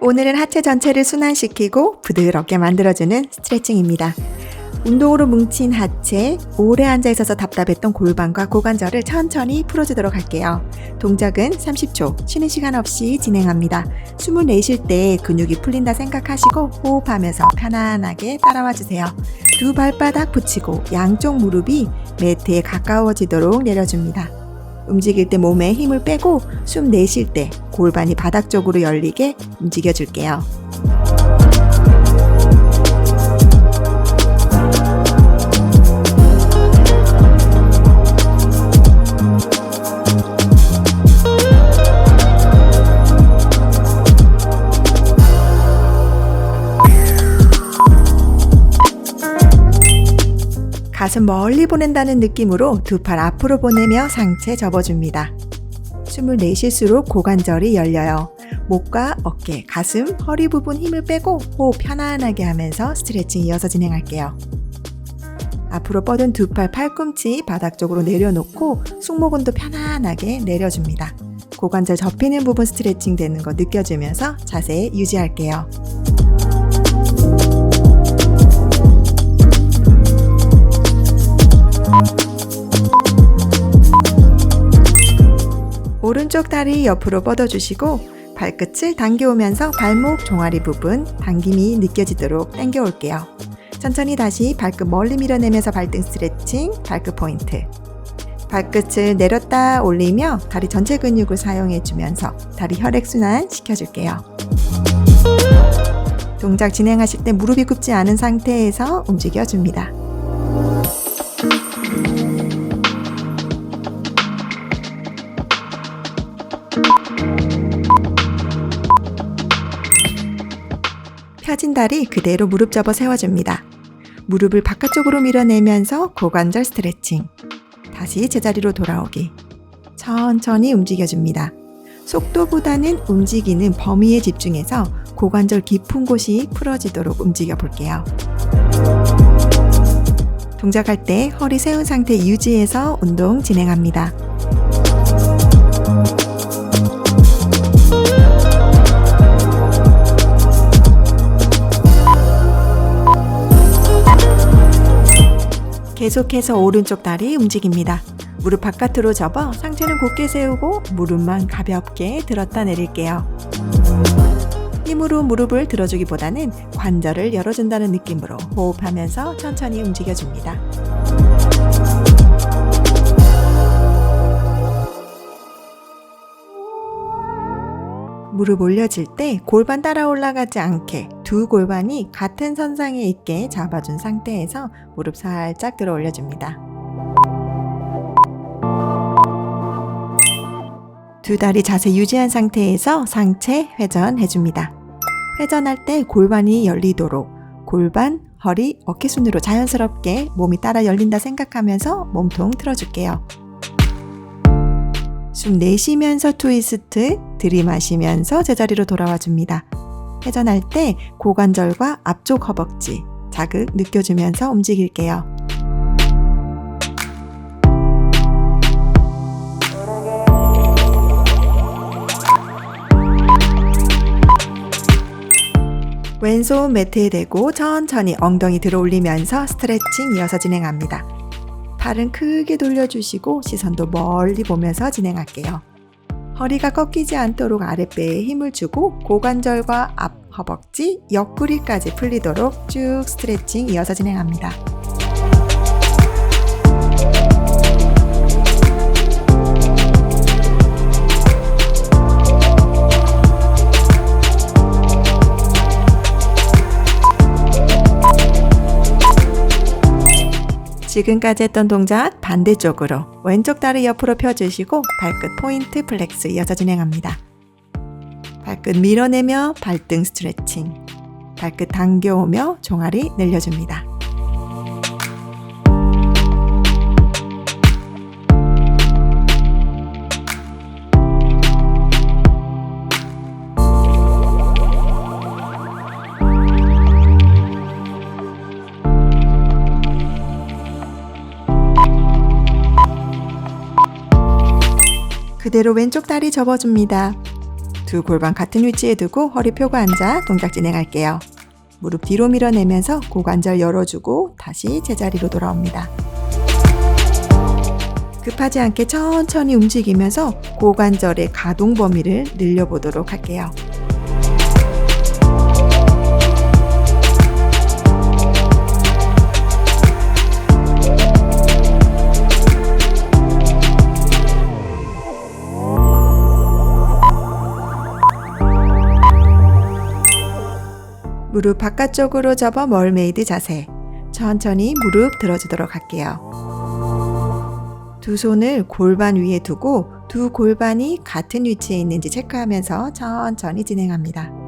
오늘은 하체 전체를 순환시키고 부드럽게 만들어주는 스트레칭입니다. 운동으로 뭉친 하체, 오래 앉아있어서 답답했던 골반과 고관절을 천천히 풀어주도록 할게요. 동작은 30초, 쉬는 시간 없이 진행합니다. 숨을 내쉴 때 근육이 풀린다 생각하시고 호흡하면서 편안하게 따라와주세요. 두 발바닥 붙이고 양쪽 무릎이 매트에 가까워지도록 내려줍니다. 움직일 때 몸에 힘을 빼고 숨 내쉴 때 골반이 바닥 쪽으로 열리게 움직여줄게요. 가슴 멀리 보낸다는 느낌으로 두 팔 앞으로 보내며 상체 접어줍니다. 숨을 내쉴수록 고관절이 열려요. 목과 어깨, 가슴, 허리 부분 힘을 빼고 호흡 편안하게 하면서 스트레칭 이어서 진행할게요. 앞으로 뻗은 두 팔 팔꿈치 바닥 쪽으로 내려놓고 승모근도 편안하게 내려줍니다. 고관절 접히는 부분 스트레칭 되는 거 느껴주면서 자세 유지할게요. 오른쪽 다리 옆으로 뻗어주시고 발끝을 당겨오면서 발목 종아리 부분 당김이 느껴지도록 당겨올게요. 천천히 다시 발끝 멀리 밀어내면서 발등 스트레칭, 발끝 포인트. 발끝을 내렸다 올리며 다리 전체 근육을 사용해주면서 다리 혈액순환 시켜줄게요. 동작 진행하실 때 무릎이 굽지 않은 상태에서 움직여줍니다. 펴진 다리 그대로 무릎 접어 세워줍니다. 무릎을 바깥쪽으로 밀어내면서 고관절 스트레칭. 다시 제자리로 돌아오기. 천천히 움직여줍니다. 속도보다는 움직이는 범위에 집중해서 고관절 깊은 곳이 풀어지도록 움직여 볼게요. 동작할 때 허리 세운 상태 유지해서 운동 진행합니다. 계속해서 오른쪽 다리 움직입니다. 무릎 바깥으로 접어 상체는 곧게 세우고 무릎만 가볍게 들었다 내릴게요. 힘으로 무릎을 들어주기보다는 관절을 열어준다는 느낌으로 호흡하면서 천천히 움직여줍니다. 무릎 올려질 때 골반 따라 올라가지 않게 두 골반이 같은 선상에 있게 잡아준 상태에서 무릎 살짝 들어 올려줍니다. 두 다리 자세 유지한 상태에서 상체 회전해줍니다. 회전할 때 골반이 열리도록 골반, 허리, 어깨 순으로 자연스럽게 몸이 따라 열린다 생각하면서 몸통 틀어줄게요. 숨 내쉬면서 트위스트, 들이마시면서 제자리로 돌아와 줍니다. 회전할 때 고관절과 앞쪽 허벅지 자극 느껴주면서 움직일게요. 왼손 매트에 대고 천천히 엉덩이 들어 올리면서 스트레칭 이어서 진행합니다. 팔은 크게 돌려주시고 시선도 멀리 보면서 진행할게요. 허리가 꺾이지 않도록 아랫배에 힘을 주고 고관절과 앞 허벅지, 옆구리까지 풀리도록 쭉 스트레칭 이어서 진행합니다. 지금까지 했던 동작 반대쪽으로 왼쪽 다리 옆으로 펴주시고 발끝 포인트 플렉스 이어서 진행합니다. 발끝 밀어내며 발등 스트레칭, 발끝 당겨오며 종아리 늘려줍니다. 그대로 왼쪽 다리 접어줍니다. 두 골반 같은 위치에 두고 허리 펴고 앉아 동작 진행할게요. 무릎 뒤로 밀어내면서 고관절 열어주고 다시 제자리로 돌아옵니다. 급하지 않게 천천히 움직이면서 고관절의 가동 범위를 늘려보도록 할게요. 무릎 바깥쪽으로 접어 멀메이드 자세. 천천히 무릎 들어주도록 할게요. 두 손을 골반 위에 두고 두 골반이 같은 위치에 있는지 체크하면서 천천히 진행합니다.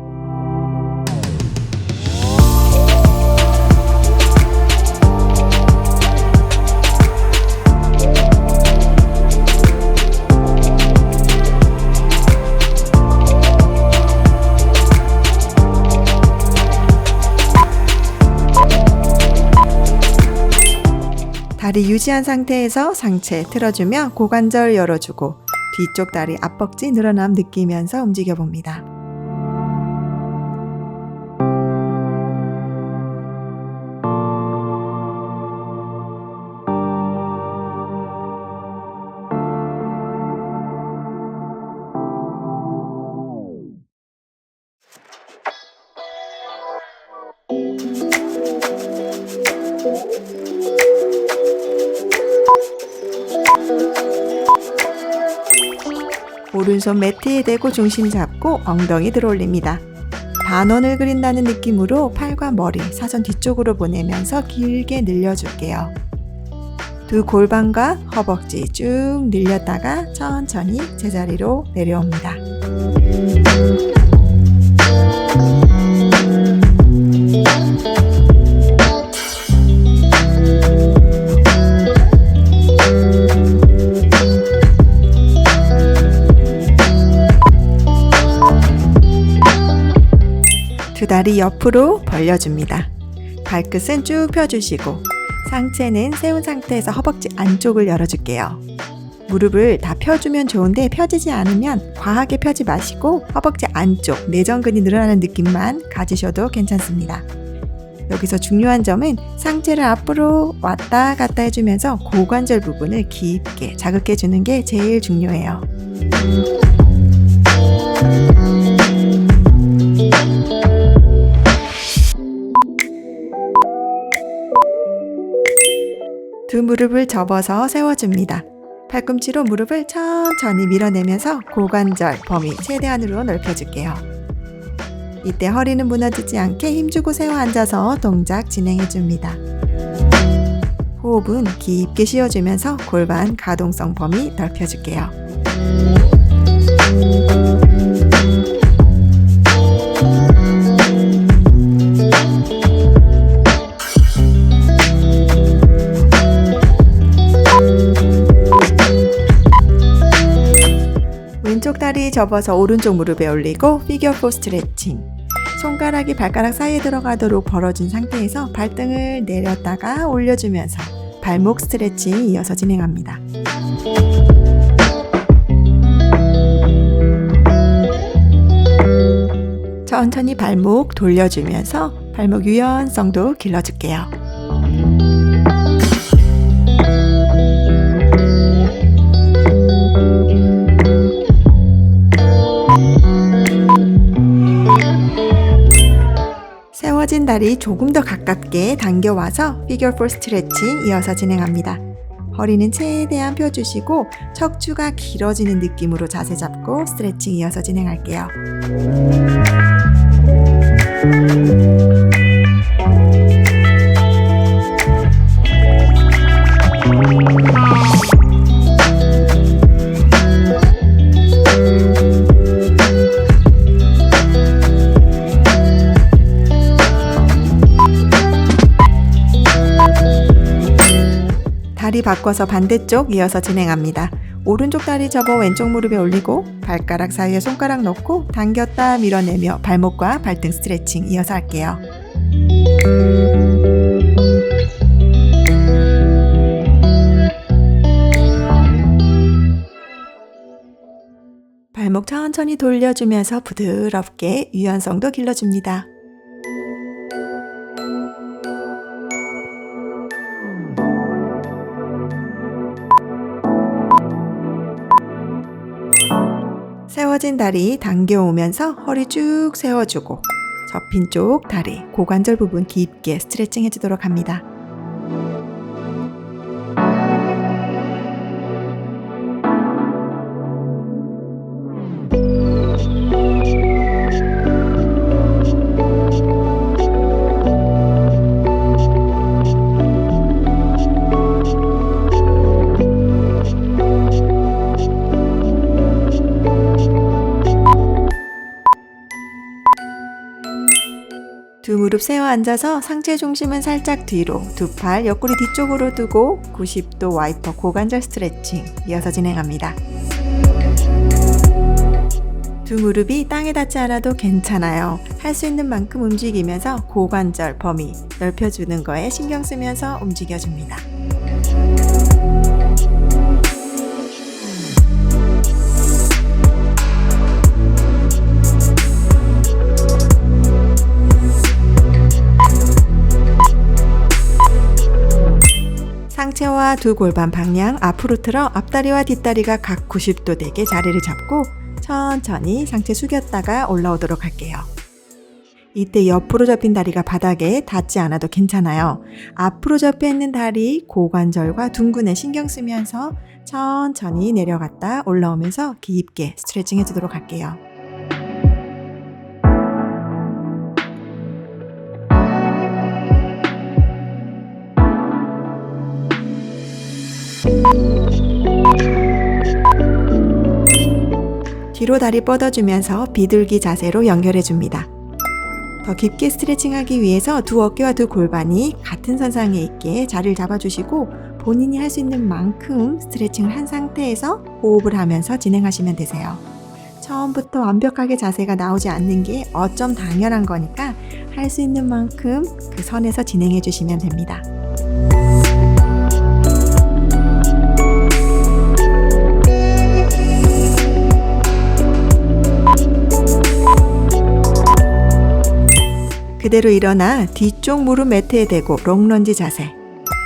다리 유지한 상태에서 상체 틀어주며 고관절 열어주고 뒤쪽 다리 앞벅지 늘어남 느끼면서 움직여봅니다. 오른손 매트에 대고 중심 잡고 엉덩이 들어 올립니다. 반원을 그린다는 느낌으로 팔과 머리, 사선 뒤쪽으로 보내면서 길게 늘려줄게요. 두 골반과 허벅지 쭉 늘렸다가 천천히 제자리로 내려옵니다. 두 다리 옆으로 벌려줍니다. 발끝은 쭉 펴주시고 상체는 세운 상태에서 허벅지 안쪽을 열어줄게요. 무릎을 다 펴주면 좋은데 펴지지 않으면 과하게 펴지 마시고 허벅지 안쪽 내전근이 늘어나는 느낌만 가지셔도 괜찮습니다. 여기서 중요한 점은 상체를 앞으로 왔다 갔다 해주면서 고관절 부분을 깊게 자극해주는 게 제일 중요해요. 두 무릎을 접어서 세워줍니다. 팔꿈치로 무릎을 천천히 밀어내면서 고관절 범위 최대한으로 넓혀줄게요. 이때 허리는 무너지지 않게 힘주고 세워 앉아서 동작 진행해줍니다. 호흡은 깊게 쉬어주면서 골반 가동성 범위 넓혀줄게요. 왼쪽 다리 접어서 오른쪽 무릎에 올리고 피겨 4 스트레칭. 손가락이 발가락 사이에 들어가도록 벌어준 상태에서 발등을 내렸다가 올려주면서 발목 스트레칭 이어서 진행합니다. 천천히 발목 돌려주면서 발목 유연성도 길러줄게요. 세워진 다리 조금 더 가깝게 당겨와서 피겨 4 스트레칭 이어서 진행합니다. 허리는 최대한 펴주시고 척추가 길어지는 느낌으로 자세 잡고 스트레칭 이어서 진행할게요. 다리 바꿔서 반대쪽 이어서 진행합니다. 오른쪽 다리 접어 왼쪽 무릎에 올리고 발가락 사이에 손가락 넣고 당겼다 밀어내며 발목과 발등 스트레칭 이어서 할게요. 발목 천천히 돌려주면서 부드럽게 유연성도 길러줍니다. 세워진 다리 당겨오면서 허리 쭉 세워주고 접힌 쪽 다리, 고관절 부분 깊게 스트레칭 해주도록 합니다. 두 무릎 세워 앉아서 상체 중심은 살짝 뒤로, 두 팔 옆구리 뒤쪽으로 두고 90도 와이퍼 고관절 스트레칭 이어서 진행합니다. 두 무릎이 땅에 닿지 않아도 괜찮아요. 할 수 있는 만큼 움직이면서 고관절 범위 넓혀주는 거에 신경 쓰면서 움직여줍니다. 상체와 두 골반 방향 앞으로 틀어 앞다리와 뒷다리가 각 90도 되게 자리를 잡고 천천히 상체 숙였다가 올라오도록 할게요. 이때 옆으로 접힌 다리가 바닥에 닿지 않아도 괜찮아요. 앞으로 접혀 있는 다리, 고관절과 둥근에 신경 쓰면서 천천히 내려갔다 올라오면서 깊게 스트레칭 해주도록 할게요. 뒤로 다리 뻗어주면서 비둘기 자세로 연결해줍니다. 더 깊게 스트레칭하기 위해서 두 어깨와 두 골반이 같은 선상에 있게 자리를 잡아주시고 본인이 할 수 있는 만큼 스트레칭을 한 상태에서 호흡을 하면서 진행하시면 되세요. 처음부터 완벽하게 자세가 나오지 않는 게 어쩜 당연한 거니까 할 수 있는 만큼 그 선에서 진행해 주시면 됩니다. 그대로 일어나 뒤쪽 무릎 매트에 대고 롱런지 자세.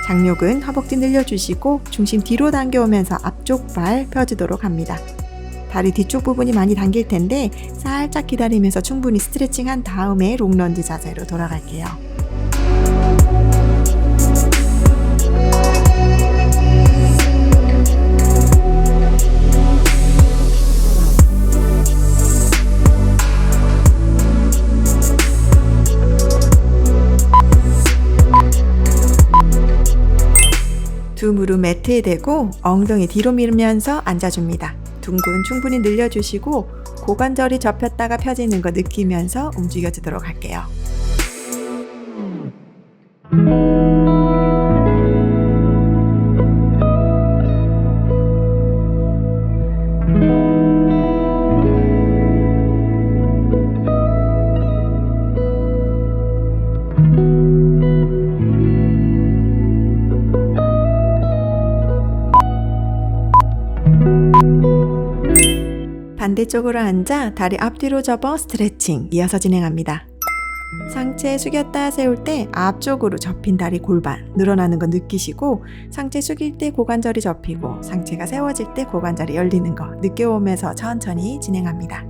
장욕은 허벅지 늘려주시고 중심 뒤로 당겨오면서 앞쪽 발 펴주도록 합니다. 다리 뒤쪽 부분이 많이 당길 텐데 살짝 기다리면서 충분히 스트레칭한 다음에 롱런지 자세로 돌아갈게요. 두 무릎 매트에 대고 엉덩이 뒤로 밀면서 앉아줍니다. 둥근 충분히 늘려주시고 고관절이 접혔다가 펴지는 거 느끼면서 움직여주도록 할게요. 반대쪽으로 앉아 다리 앞뒤로 접어 스트레칭 이어서 진행합니다. 상체 숙였다 세울 때 앞쪽으로 접힌 다리 골반 늘어나는 거 느끼시고 상체 숙일 때 고관절이 접히고 상체가 세워질 때 고관절이 열리는 거 느껴오면서 천천히 진행합니다.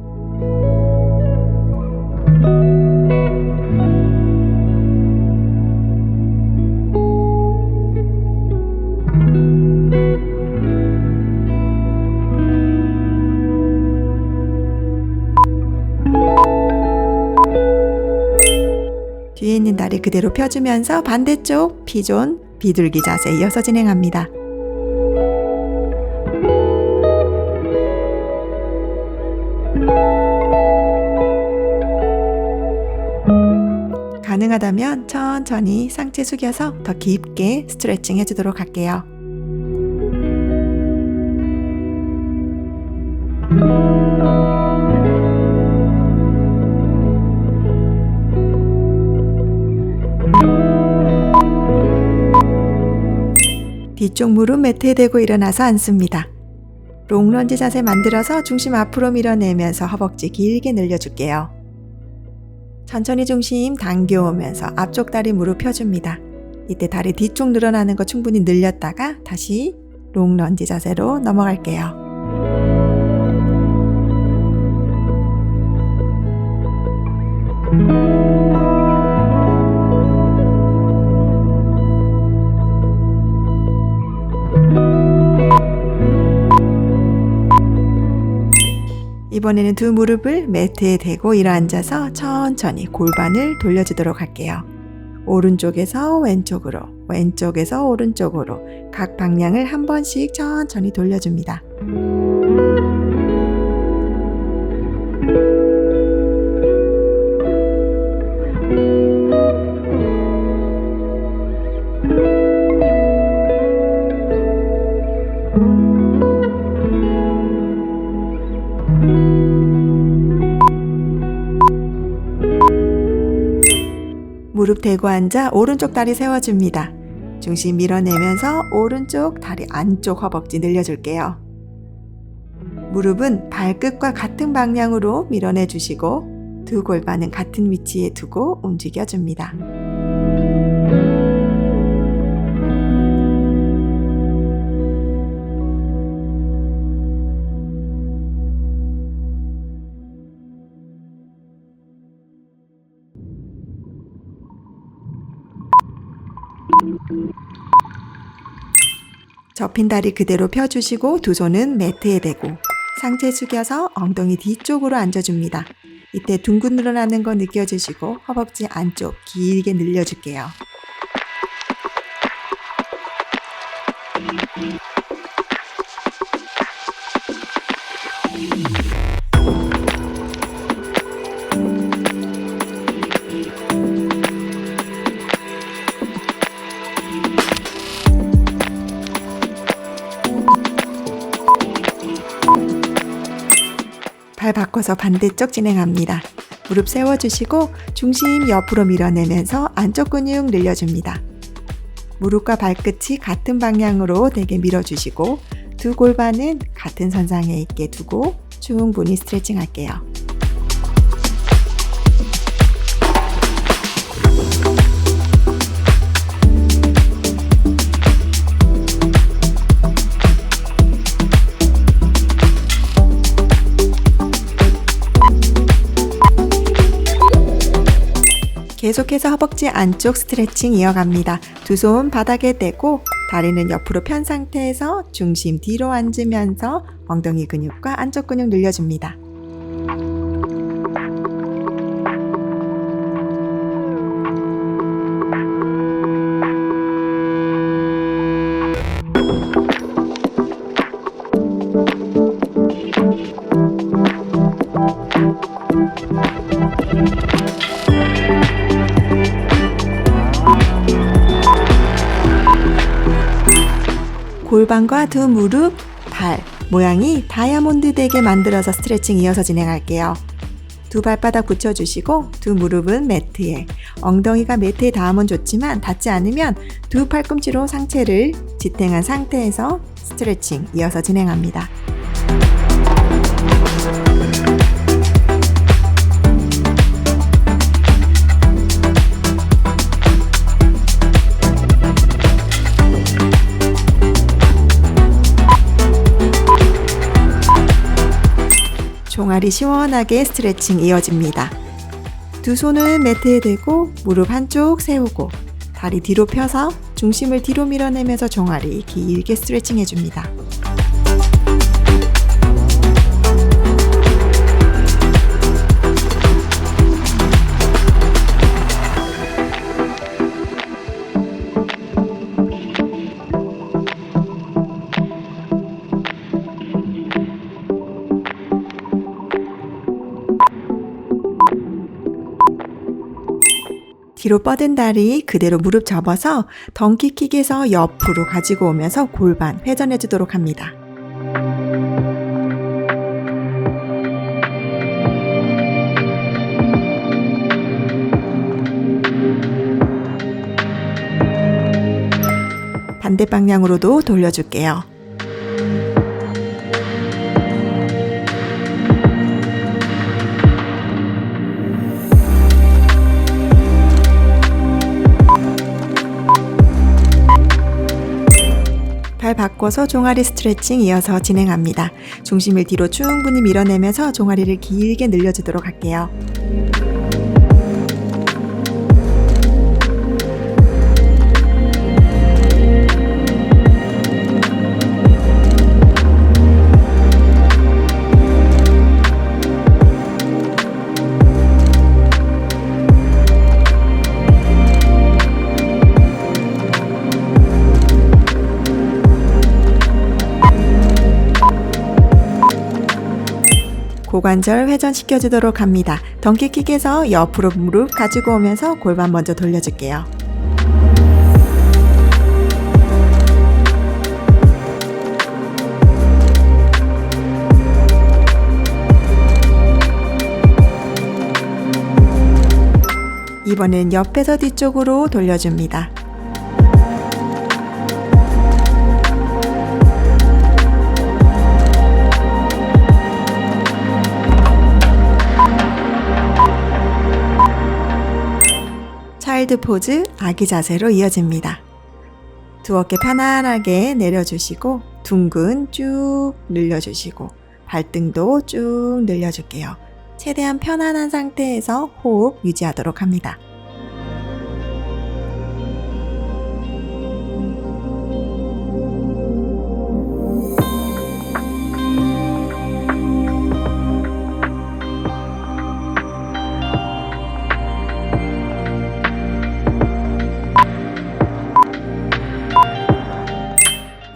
뒤에 있는 다리 그대로 펴주면서 반대쪽 피존, 비둘기 자세 이어서 진행합니다. 가능하다면 천천히 상체 숙여서 더 깊게 스트레칭 해주도록 할게요. 뒤쪽 무릎 매트에 대고 일어나서 앉습니다. 롱런지 자세 만들어서 중심 앞으로 밀어내면서 허벅지 길게 늘려줄게요. 천천히 중심 당겨오면서 앞쪽 다리 무릎 펴줍니다. 이때 다리 뒤쪽 늘어나는 거 충분히 늘렸다가 다시 롱런지 자세로 넘어갈게요. 이번에는 두 무릎을 매트에 대고 일어앉아서 천천히 골반을 돌려주도록 할게요. 오른쪽에서 왼쪽으로, 왼쪽에서 오른쪽으로 각 방향을 한 번씩 천천히 돌려줍니다. 무릎 대고 앉아 오른쪽 다리 세워줍니다. 중심 밀어내면서 오른쪽 다리 안쪽 허벅지 늘려줄게요. 무릎은 발끝과 같은 방향으로 밀어내주시고 두 골반은 같은 위치에 두고 움직여줍니다. 접힌 다리 그대로 펴주시고 두 손은 매트에 대고 상체 숙여서 엉덩이 뒤쪽으로 앉아줍니다. 이때 둥근 늘어나는 거 느껴주시고 허벅지 안쪽 길게 늘려줄게요. 발 바꿔서 반대쪽 진행합니다. 무릎 세워주시고 중심 옆으로 밀어내면서 안쪽 근육 늘려줍니다. 무릎과 발끝이 같은 방향으로 되게 밀어주시고 두 골반은 같은 선상에 있게 두고 충분히 스트레칭 할게요. 계속해서 허벅지 안쪽 스트레칭 이어갑니다. 두 손 바닥에 대고 다리는 옆으로 편 상태에서 중심 뒤로 앉으면서 엉덩이 근육과 안쪽 근육 늘려줍니다. 골반과 두 무릎, 발, 모양이 다이아몬드 되게 만들어서 스트레칭 이어서 진행할게요. 두 발바닥 붙여주시고 두 무릎은 매트에, 엉덩이가 매트에 닿으면 좋지만 닿지 않으면 두 팔꿈치로 상체를 지탱한 상태에서 스트레칭 이어서 진행합니다. 종아리 시원하게 스트레칭 이어집니다. 두 손을 매트에 대고 무릎 한쪽 세우고 다리 뒤로 펴서 중심을 뒤로 밀어내면서 종아리 길게 스트레칭 해줍니다. 뒤로 뻗은 다리 그대로 무릎 접어서 덩키킥에서 옆으로 가지고 오면서 골반 회전해 주도록 합니다. 반대 방향으로도 돌려줄게요. 바꿔서 종아리 스트레칭 이어서 진행합니다. 중심을 뒤로 충분히 밀어내면서 종아리를 길게 늘려주도록 할게요. 고관절 회전시켜주도록 합니다. 덩키킥에서 옆으로 무릎 가지고 오면서 골반 먼저 돌려줄게요. 이번엔 옆에서 뒤쪽으로 돌려줍니다. 차일드 포즈, 아기 자세로 이어집니다. 두 어깨 편안하게 내려주시고 둥근 쭉 늘려주시고 발등도 쭉 늘려줄게요. 최대한 편안한 상태에서 호흡 유지하도록 합니다.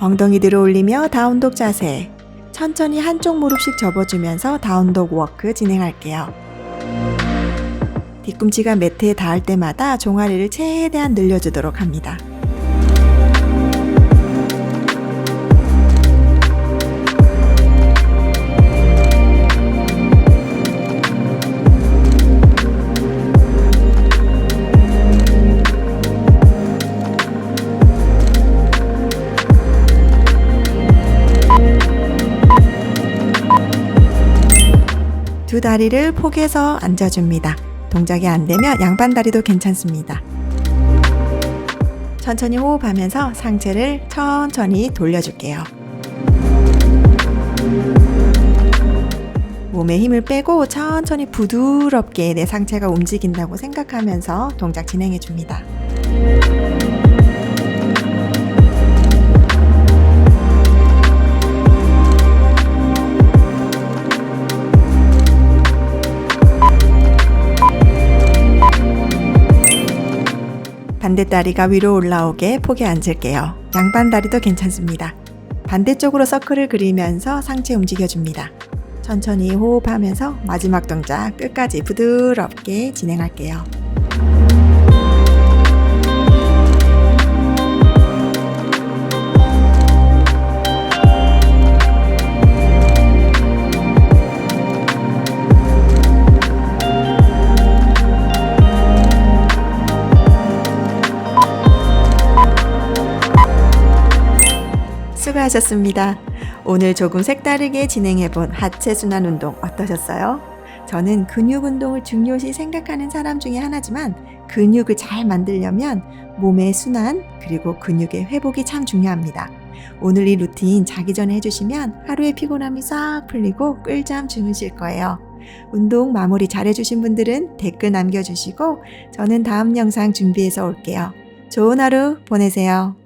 엉덩이 들어 올리며 다운독 자세. 천천히 한쪽 무릎씩 접어주면서 다운독 워크 진행할게요. 뒤꿈치가 매트에 닿을 때마다 종아리를 최대한 늘려주도록 합니다. 두 다리를 포개서 앉아줍니다. 동작이 안 되면 양반 다리도 괜찮습니다. 천천히 호흡하면서 상체를 천천히 돌려줄게요. 몸에 힘을 빼고 천천히 부드럽게 내 상체가 움직인다고 생각하면서 동작 진행해줍니다. 반대다리가 위로 올라오게 포개 앉을게요. 양반다리도 괜찮습니다. 반대쪽으로 서클을 그리면서 상체 움직여줍니다. 천천히 호흡하면서 마지막 동작 끝까지 부드럽게 진행할게요. 수고하셨습니다. 오늘 조금 색다르게 진행해본 하체 순환 운동 어떠셨어요? 저는 근육 운동을 중요시 생각하는 사람 중에 하나지만 근육을 잘 만들려면 몸의 순환 그리고 근육의 회복이 참 중요합니다. 오늘 이 루틴 자기 전에 해주시면 하루의 피곤함이 싹 풀리고 꿀잠 주무실 거예요. 운동 마무리 잘 해주신 분들은 댓글 남겨주시고 저는 다음 영상 준비해서 올게요. 좋은 하루 보내세요.